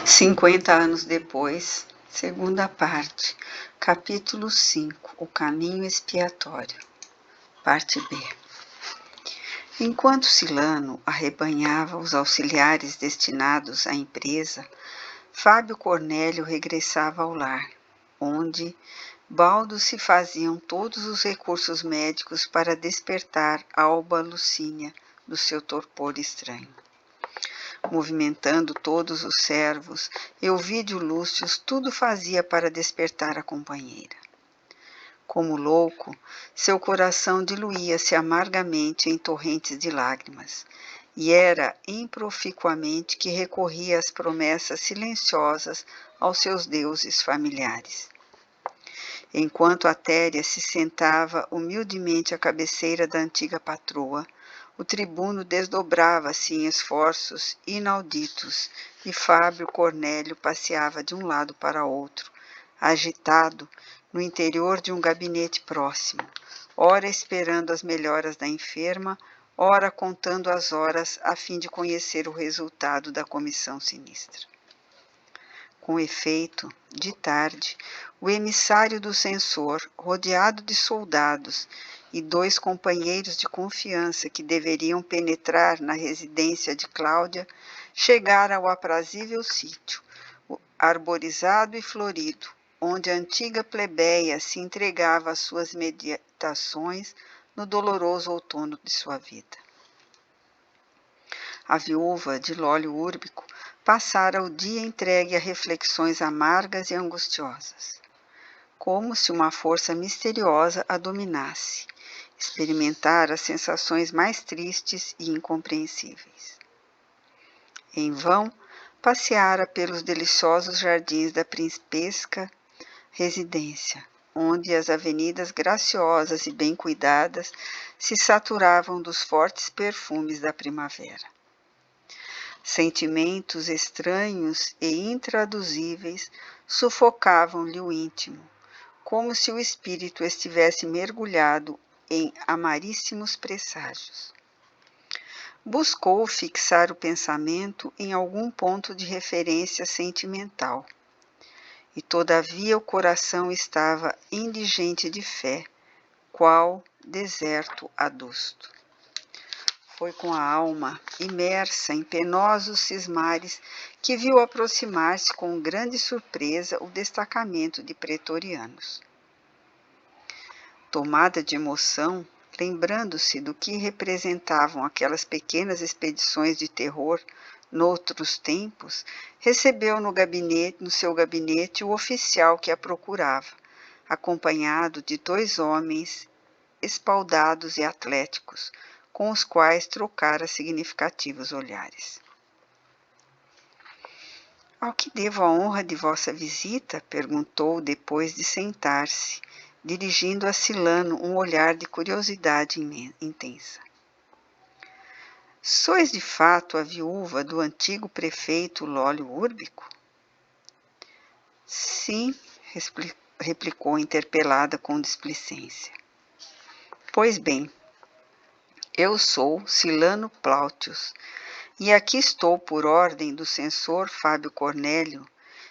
50 anos depois, segunda parte, capítulo 5, O caminho expiatório, parte B. Enquanto Silano arrebanhava os auxiliares destinados à empresa, Fábio Cornélio regressava ao lar, onde baldos se faziam todos os recursos médicos para despertar Alba Lucínia do seu torpor estranho. Movimentando todos os servos, Elvídio Lúcio tudo fazia para despertar a companheira. Como louco, seu coração diluía-se amargamente em torrentes de lágrimas, e era improficuamente que recorria às promessas silenciosas aos seus deuses familiares. Enquanto Atéria se sentava humildemente à cabeceira da antiga patroa, o tribuno desdobrava-se em esforços inauditos e Fábio Cornélio passeava de um lado para outro, agitado, no interior de um gabinete próximo, ora esperando as melhoras da enferma, ora contando as horas a fim de conhecer o resultado da comissão sinistra. Com efeito, de tarde, o emissário do censor, rodeado de soldados, e 2 companheiros de confiança que deveriam penetrar na residência de Cláudia, chegaram ao aprazível sítio, arborizado e florido, onde a antiga plebeia se entregava às suas meditações no doloroso outono de sua vida. A viúva de Lólio Úrbico passara o dia entregue a reflexões amargas e angustiosas, como se uma força misteriosa a dominasse. Experimentara as sensações mais tristes e incompreensíveis. Em vão, passeara pelos deliciosos jardins da principesca residência, onde as avenidas graciosas e bem cuidadas se saturavam dos fortes perfumes da primavera. Sentimentos estranhos e intraduzíveis sufocavam-lhe o íntimo, como se o espírito estivesse mergulhado em amaríssimos presságios. Buscou fixar o pensamento em algum ponto de referência sentimental, e todavia o coração estava indigente de fé, qual deserto adusto. Foi com a alma imersa em penosos cismares que viu aproximar-se com grande surpresa o destacamento de pretorianos. Tomada de emoção, lembrando-se do que representavam aquelas pequenas expedições de terror noutros tempos, recebeu no seu gabinete o oficial que a procurava, acompanhado de 2 homens espaldados e atléticos, com os quais trocara significativos olhares. Ao que devo a honra de vossa visita? Perguntou depois de sentar-se, dirigindo a Silano um olhar de curiosidade intensa. Sois de fato a viúva do antigo prefeito Lólio Úrbico? Sim, replicou interpelada com displicência. Pois bem, eu sou Silano Plautius, e aqui estou por ordem do censor Fábio Cornélio,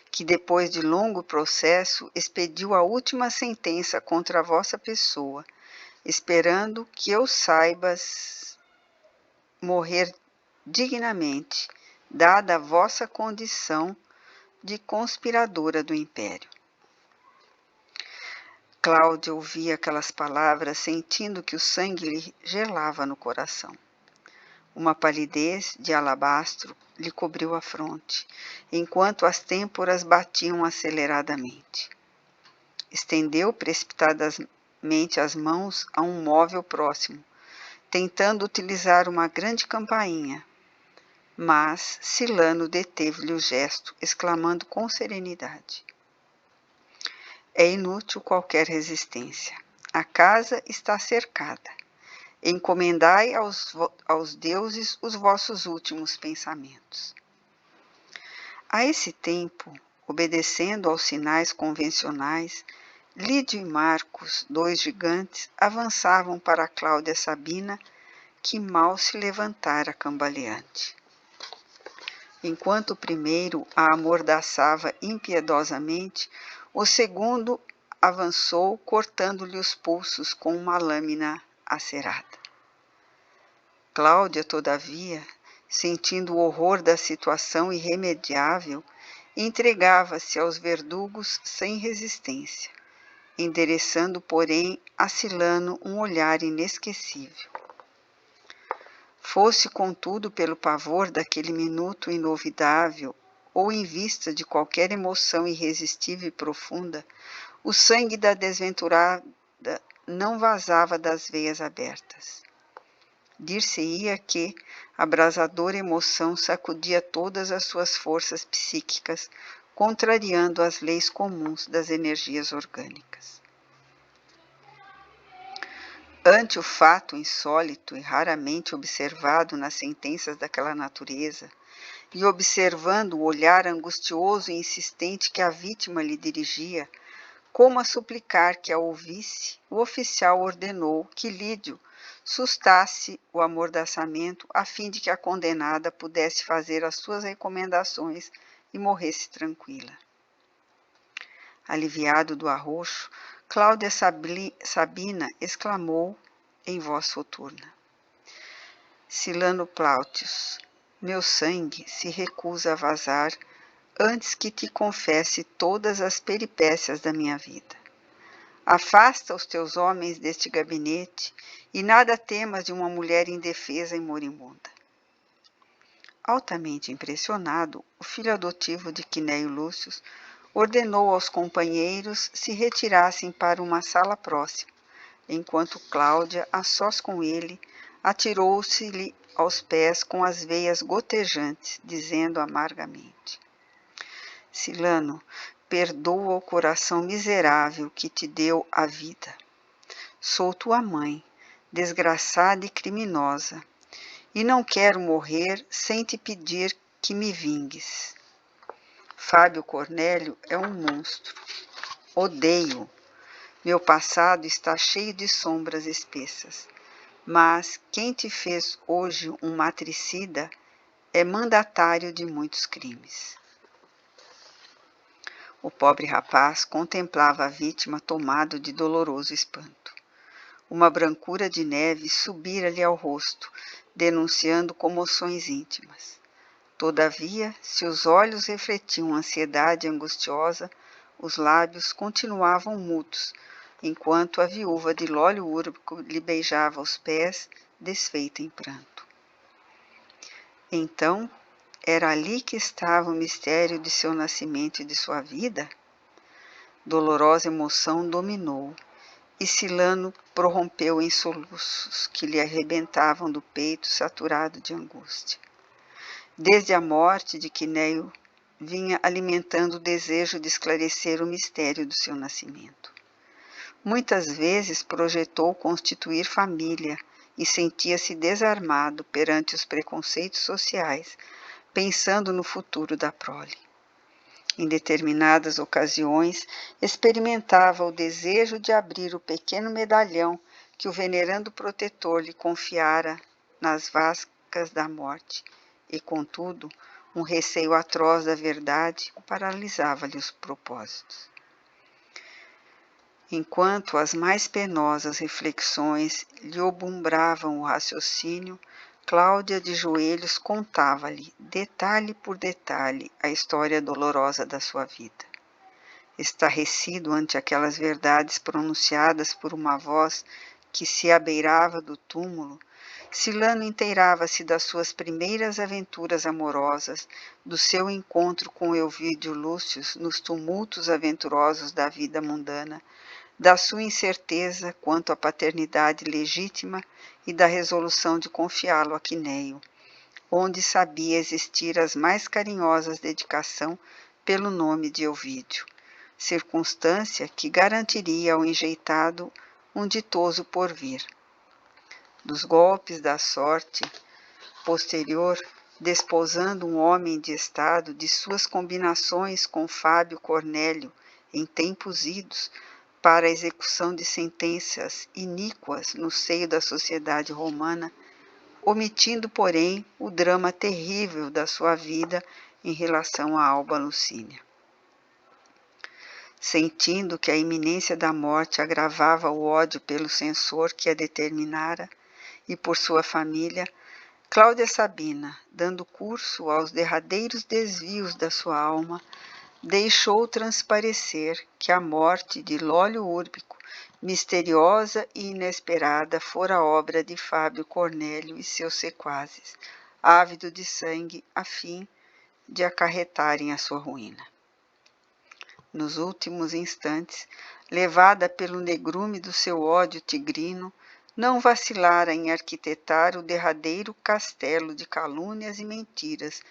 que depois de longo processo expediu a última sentença contra a vossa pessoa, esperando que eu saibas morrer dignamente, dada a vossa condição de conspiradora do império. Cláudia ouvia aquelas palavras, sentindo que o sangue lhe gelava no coração. Uma palidez de alabastro lhe cobriu a fronte, enquanto as têmporas batiam aceleradamente. Estendeu precipitadamente as mãos a um móvel próximo, tentando utilizar uma grande campainha, mas Silano deteve-lhe o gesto, exclamando com serenidade: é inútil qualquer resistência. A casa está cercada. Encomendai aos deuses os vossos últimos pensamentos. A esse tempo, obedecendo aos sinais convencionais, Lídio e Marcos, 2 gigantes, avançavam para Cláudia Sabina, que mal se levantara cambaleante. Enquanto o primeiro a amordaçava impiedosamente, o segundo avançou, cortando-lhe os pulsos com uma lâmina acerada. Cláudia, todavia, sentindo o horror da situação irremediável, entregava-se aos verdugos sem resistência, endereçando, porém, a Silano um olhar inesquecível. Fosse, contudo, pelo pavor daquele minuto inovidável, ou em vista de qualquer emoção irresistível e profunda, o sangue da desventurada não vazava das veias abertas. Dir-se-ia que a abrasadora emoção sacudia todas as suas forças psíquicas, contrariando as leis comuns das energias orgânicas. Ante o fato insólito e raramente observado nas sentenças daquela natureza, e observando o olhar angustioso e insistente que a vítima lhe dirigia, como a suplicar que a ouvisse, o oficial ordenou que Lídio sustasse o amordaçamento a fim de que a condenada pudesse fazer as suas recomendações e morresse tranquila. Aliviado do arroxo, Cláudia Sabina exclamou em voz soturna: Silano Plautius, meu sangue se recusa a vazar antes que te confesse todas as peripécias da minha vida. Afasta os teus homens deste gabinete e nada temas de uma mulher indefesa e moribunda. Altamente impressionado, o filho adotivo de Quinéio Lúcio ordenou aos companheiros se retirassem para uma sala próxima, enquanto Cláudia, a sós com ele, atirou-se-lhe aos pés com as veias gotejantes, dizendo amargamente: Silano, perdoa o coração miserável que te deu a vida. Sou tua mãe, desgraçada e criminosa, e não quero morrer sem te pedir que me vingues. Fábio Cornélio é um monstro. Odeio. Meu passado está cheio de sombras espessas. Mas quem te fez hoje um matricida é mandatário de muitos crimes. O pobre rapaz contemplava a vítima tomado de doloroso espanto. Uma brancura de neve subira-lhe ao rosto, denunciando comoções íntimas. Todavia, se os olhos refletiam ansiedade angustiosa, os lábios continuavam mudos, enquanto a viúva de Lólio Úrbico lhe beijava os pés, desfeita em pranto. Então, era ali que estava o mistério de seu nascimento e de sua vida? Dolorosa emoção dominou, e Silano prorrompeu em soluços que lhe arrebentavam do peito saturado de angústia. Desde a morte de Quinéio, vinha alimentando o desejo de esclarecer o mistério do seu nascimento. Muitas vezes projetou constituir família e sentia-se desarmado perante os preconceitos sociais, pensando no futuro da prole. Em determinadas ocasiões, experimentava o desejo de abrir o pequeno medalhão que o venerando protetor lhe confiara nas vascas da morte, e, contudo, um receio atroz da verdade paralisava-lhe os propósitos. Enquanto as mais penosas reflexões lhe obumbravam o raciocínio, Cláudia, de joelhos, contava-lhe, detalhe por detalhe, a história dolorosa da sua vida. Estarrecido ante aquelas verdades pronunciadas por uma voz que se abeirava do túmulo, Silano inteirava-se das suas primeiras aventuras amorosas, do seu encontro com Elvídio Lúcio nos tumultos aventurosos da vida mundana, da sua incerteza quanto à paternidade legítima e da resolução de confiá-lo a Quinéio, onde sabia existir as mais carinhosas dedicação pelo nome de Elvídio, circunstância que garantiria ao enjeitado um ditoso porvir. Dos golpes da sorte posterior, desposando um homem de estado, de suas combinações com Fábio Cornélio em tempos idos, para a execução de sentenças iníquas no seio da sociedade romana, omitindo, porém, o drama terrível da sua vida em relação a Alba Lucínia. Sentindo que a iminência da morte agravava o ódio pelo censor que a determinara e por sua família, Cláudia Sabina, dando curso aos derradeiros desvios da sua alma, deixou transparecer que a morte de Lólio Úrbico, misteriosa e inesperada, fora obra de Fábio Cornélio e seus sequazes, ávido de sangue, a fim de acarretarem a sua ruína. Nos últimos instantes, levada pelo negrume do seu ódio tigrino, não vacilara em arquitetar o derradeiro castelo de calúnias e mentiras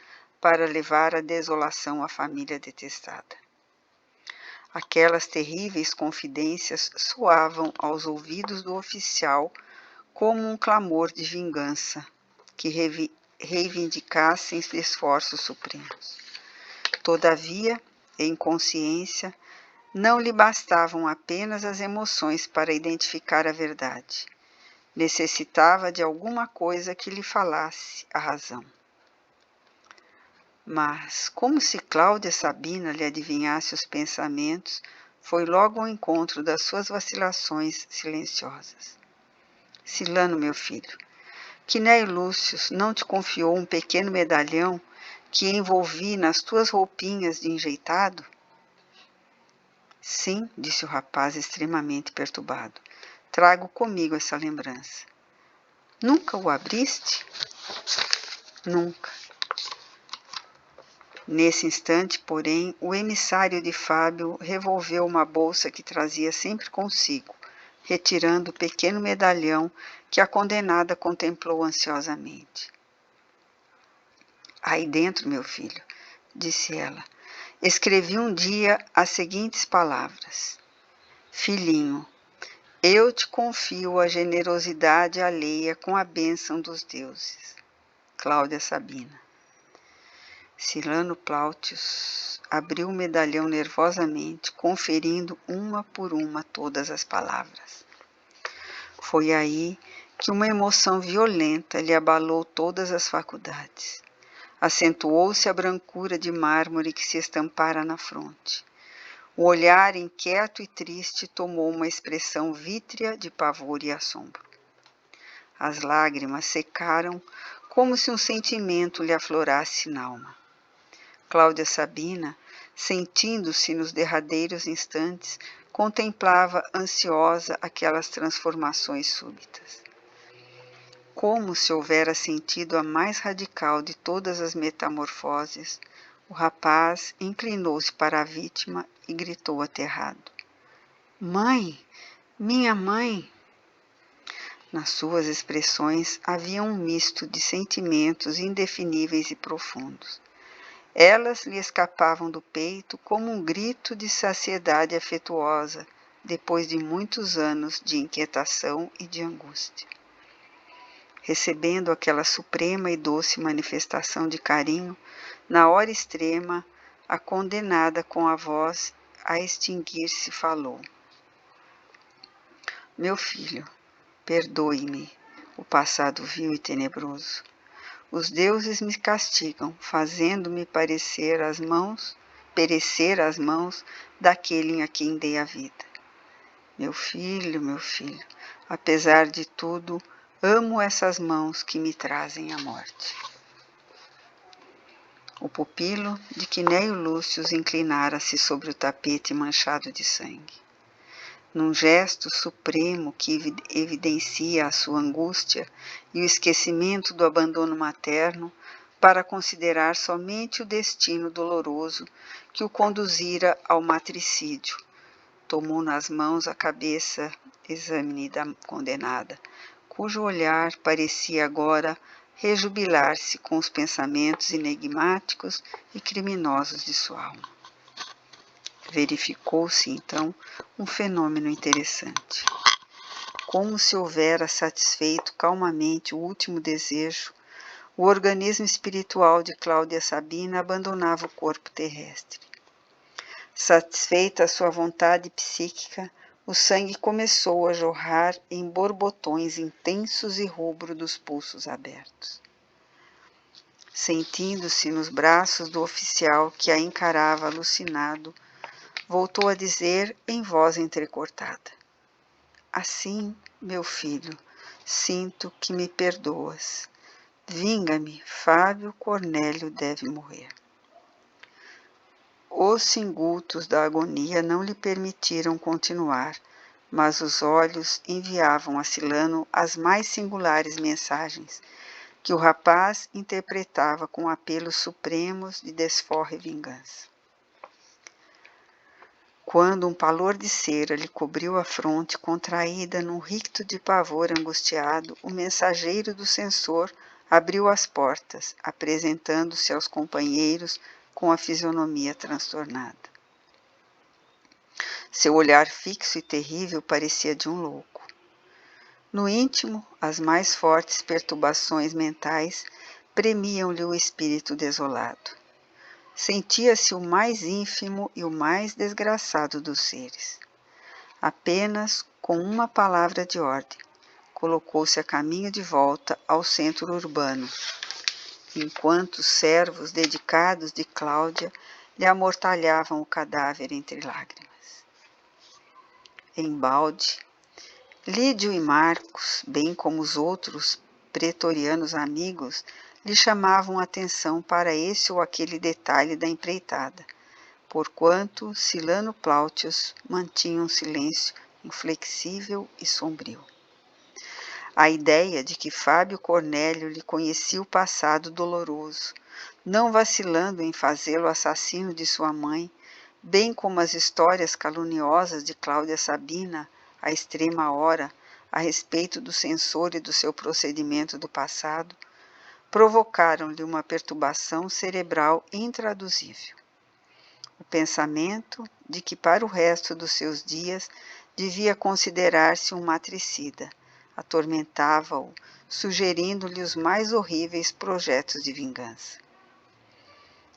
para levar à desolação a família detestada. Aquelas terríveis confidências soavam aos ouvidos do oficial como um clamor de vingança que reivindicassem esforços supremos. Todavia, em consciência, não lhe bastavam apenas as emoções para identificar a verdade. Necessitava de alguma coisa que lhe falasse a razão. Mas, como se Cláudia Sabina lhe adivinhasse os pensamentos, foi logo ao encontro das suas vacilações silenciosas. Silano, meu filho, Quinéio Lúcio não te confiou um pequeno medalhão que envolvi nas tuas roupinhas de enjeitado? Sim, disse o rapaz extremamente perturbado. Trago comigo essa lembrança. Nunca o abriste? Nunca. Nesse instante, porém, o emissário de Fábio revolveu uma bolsa que trazia sempre consigo, retirando o pequeno medalhão que a condenada contemplou ansiosamente. Aí dentro, meu filho, disse ela, escrevi um dia as seguintes palavras. Filhinho, eu te confio a generosidade alheia com a bênção dos deuses. Cláudia Sabina. Silano Plautius abriu o medalhão nervosamente, conferindo uma por uma todas as palavras. Foi aí que uma emoção violenta lhe abalou todas as faculdades. Acentuou-se a brancura de mármore que se estampara na fronte. O olhar inquieto e triste tomou uma expressão vítrea de pavor e assombro. As lágrimas secaram como se um sentimento lhe aflorasse na alma. Cláudia Sabina, sentindo-se nos derradeiros instantes, contemplava ansiosa aquelas transformações súbitas. Como se houvera sentido a mais radical de todas as metamorfoses, o rapaz inclinou-se para a vítima e gritou aterrado. Mãe! Minha mãe! Nas suas expressões havia um misto de sentimentos indefiníveis e profundos. Elas lhe escapavam do peito como um grito de saciedade afetuosa, depois de muitos anos de inquietação e de angústia. Recebendo aquela suprema e doce manifestação de carinho, na hora extrema, a condenada com a voz a extinguir-se falou. Meu filho, perdoe-me o passado vil e tenebroso. Os deuses me castigam, fazendo-me perecer às mãos daquele a quem dei a vida. Meu filho, apesar de tudo, amo essas mãos que me trazem a morte. O pupilo de Quinéio Lúcio inclinara-se sobre o tapete manchado de sangue. Num gesto supremo que evidencia a sua angústia e o esquecimento do abandono materno, para considerar somente o destino doloroso que o conduzira ao matricídio, tomou nas mãos a cabeça exame da condenada, cujo olhar parecia agora rejubilar-se com os pensamentos enigmáticos e criminosos de sua alma. Verificou-se, então, um fenômeno interessante. Como se houvera satisfeito calmamente o último desejo, o organismo espiritual de Cláudia Sabina abandonava o corpo terrestre. Satisfeita a sua vontade psíquica, o sangue começou a jorrar em borbotões intensos e rubro dos pulsos abertos. Sentindo-se nos braços do oficial que a encarava alucinado, voltou a dizer em voz entrecortada: assim, meu filho, sinto que me perdoas. Vinga-me, Fábio Cornélio deve morrer. Os singultos da agonia não lhe permitiram continuar, mas os olhos enviavam a Silano as mais singulares mensagens, que o rapaz interpretava com apelos supremos de desforra e vingança. Quando um palor de cera lhe cobriu a fronte contraída num ricto de pavor angustiado, o mensageiro do censor abriu as portas, apresentando-se aos companheiros com a fisionomia transtornada. Seu olhar fixo e terrível parecia de um louco. No íntimo, as mais fortes perturbações mentais premiam-lhe o espírito desolado. Sentia-se o mais ínfimo e o mais desgraçado dos seres. Apenas com uma palavra de ordem, colocou-se a caminho de volta ao centro urbano, enquanto os servos dedicados de Cláudia lhe amortalhavam o cadáver entre lágrimas. Embalde, Lídio e Marcos, bem como os outros pretorianos amigos, lhe chamavam a atenção para esse ou aquele detalhe da empreitada, porquanto Silano Plautius mantinha um silêncio inflexível e sombrio. A ideia de que Fábio Cornélio lhe conhecia o passado doloroso, não vacilando em fazê-lo assassino de sua mãe, bem como as histórias caluniosas de Cláudia Sabina, à extrema hora, a respeito do censor e do seu procedimento do passado, provocaram-lhe uma perturbação cerebral intraduzível. O pensamento de que para o resto dos seus dias devia considerar-se um matricida atormentava-o, sugerindo-lhe os mais horríveis projetos de vingança.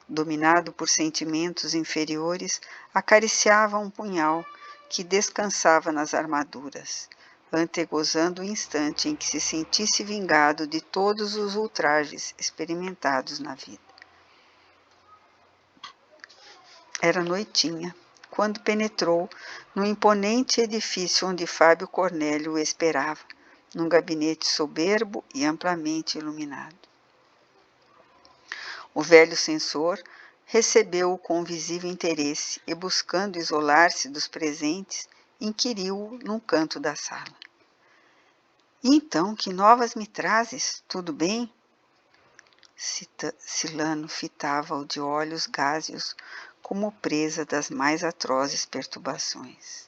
Dominado por sentimentos inferiores, acariciava um punhal que descansava nas armaduras, antegozando o instante em que se sentisse vingado de todos os ultrajes experimentados na vida. Era noitinha, quando penetrou no imponente edifício onde Fábio Cornélio o esperava, num gabinete soberbo e amplamente iluminado. O velho censor recebeu-o com visível interesse e, buscando isolar-se dos presentes, inquiriu-o num canto da sala. E então, que novas me trazes? Tudo bem? Silano fitava-o de olhos gáseos, como presa das mais atrozes perturbações.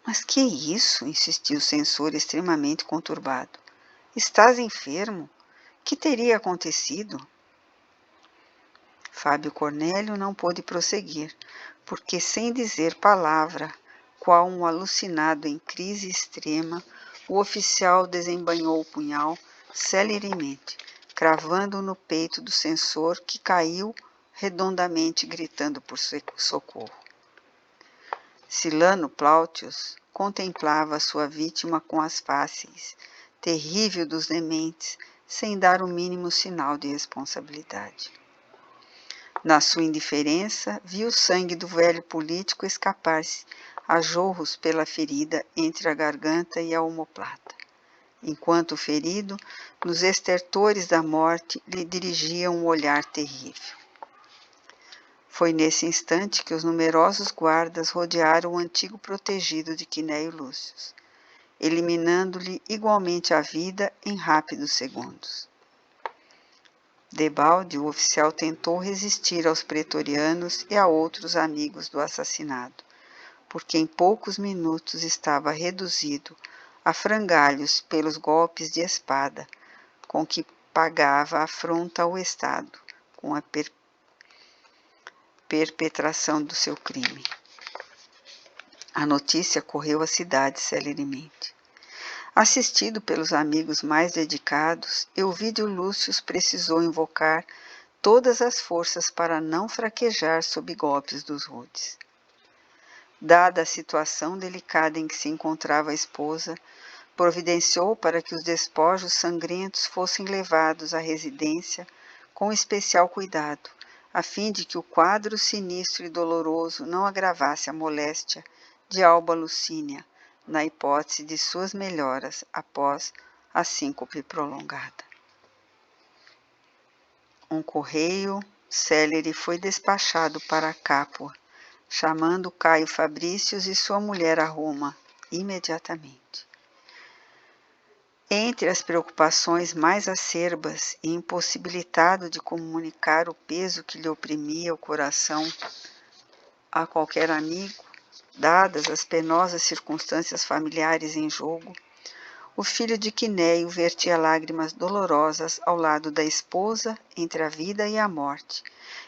Mas que é isso? Insistiu o censor extremamente conturbado. Estás enfermo? Que teria acontecido? Fábio Cornélio não pôde prosseguir, porque sem dizer palavra, qual um alucinado em crise extrema, o oficial desembainhou o punhal celeremente, cravando-o no peito do censor, que caiu redondamente gritando por socorro. Silano Plautius contemplava sua vítima com as faces, terrível dos dementes, sem dar o mínimo sinal de responsabilidade. Na sua indiferença, viu o sangue do velho político escapar-se a jorros pela ferida entre a garganta e a omoplata, enquanto o ferido, nos estertores da morte, lhe dirigia um olhar terrível. Foi nesse instante que os numerosos guardas rodearam o antigo protegido de Quinéio Lúcio, eliminando-lhe igualmente a vida em rápidos segundos. Debalde, o oficial tentou resistir aos pretorianos e a outros amigos do assassinado, porque em poucos minutos estava reduzido a frangalhos pelos golpes de espada com que pagava afronta ao Estado, com a perpetração do seu crime. A notícia correu à cidade celeremente. Assistido pelos amigos mais dedicados, Elvídio Lúcio precisou invocar todas as forças para não fraquejar sob golpes dos rudes. Dada a situação delicada em que se encontrava a esposa, providenciou para que os despojos sangrentos fossem levados à residência com especial cuidado, a fim de que o quadro sinistro e doloroso não agravasse a moléstia de Alba Lucínia, na hipótese de suas melhoras após a síncope prolongada. Um correio célere foi despachado para Capua, chamando Caio Fabrícios e sua mulher a Roma imediatamente. Entre as preocupações mais acerbas e impossibilitado de comunicar o peso que lhe oprimia o coração a qualquer amigo, dadas as penosas circunstâncias familiares em jogo, o filho de Quinéio vertia lágrimas dolorosas ao lado da esposa entre a vida e a morte,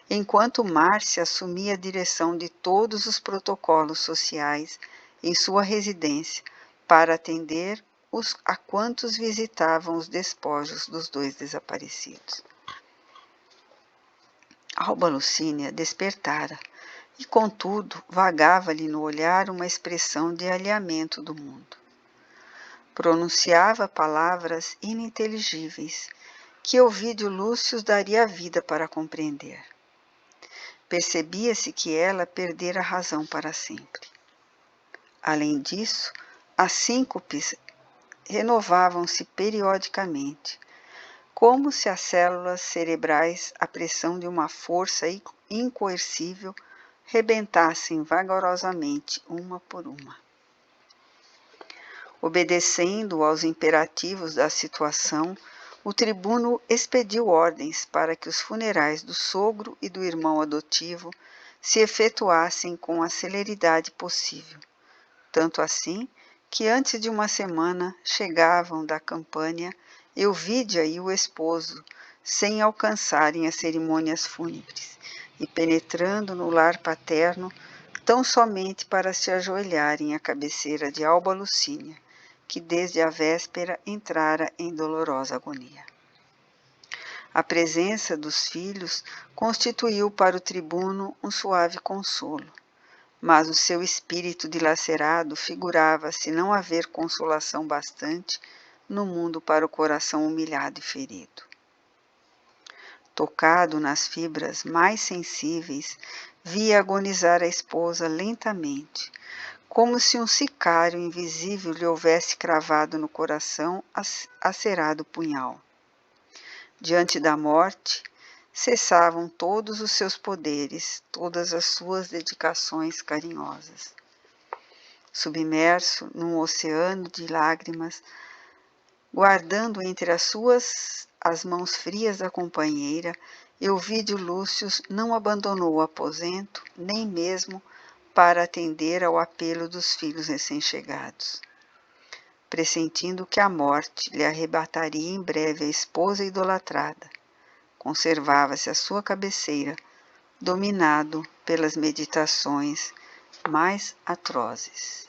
enquanto Márcia assumia a direção de todos os protocolos sociais em sua residência para atender a quantos visitavam os despojos dos dois desaparecidos. Alba Lucínia despertara e, contudo, vagava-lhe no olhar uma expressão de alheamento do mundo. Pronunciava palavras ininteligíveis que Ovídio Lúcio daria a vida para compreender. Percebia-se que ela perdera a razão para sempre. Além disso, as síncopes renovavam-se periodicamente, como se as células cerebrais, à pressão de uma força incoercível, rebentassem vagarosamente uma por uma. Obedecendo aos imperativos da situação, o tribuno expediu ordens para que os funerais do sogro e do irmão adotivo se efetuassem com a celeridade possível, tanto assim que antes de uma semana chegavam da Campânia Euvídia e o esposo, sem alcançarem as cerimônias fúnebres, e penetrando no lar paterno tão somente para se ajoelharem à cabeceira de Alba Lucínia, que desde a véspera entrara em dolorosa agonia. A presença dos filhos constituiu para o tribuno um suave consolo, mas o seu espírito dilacerado figurava-se não haver consolação bastante no mundo para o coração humilhado e ferido. Tocado nas fibras mais sensíveis, via agonizar a esposa lentamente, como se um sicário invisível lhe houvesse cravado no coração acerado punhal. Diante da morte, cessavam todos os seus poderes, todas as suas dedicações carinhosas. Submerso num oceano de lágrimas, guardando entre as mãos frias da companheira, Euvídio Lúcio não abandonou o aposento, nem mesmo para atender ao apelo dos filhos recém-chegados. Pressentindo que a morte lhe arrebataria em breve a esposa idolatrada, conservava-se à sua cabeceira, dominado pelas meditações mais atrozes.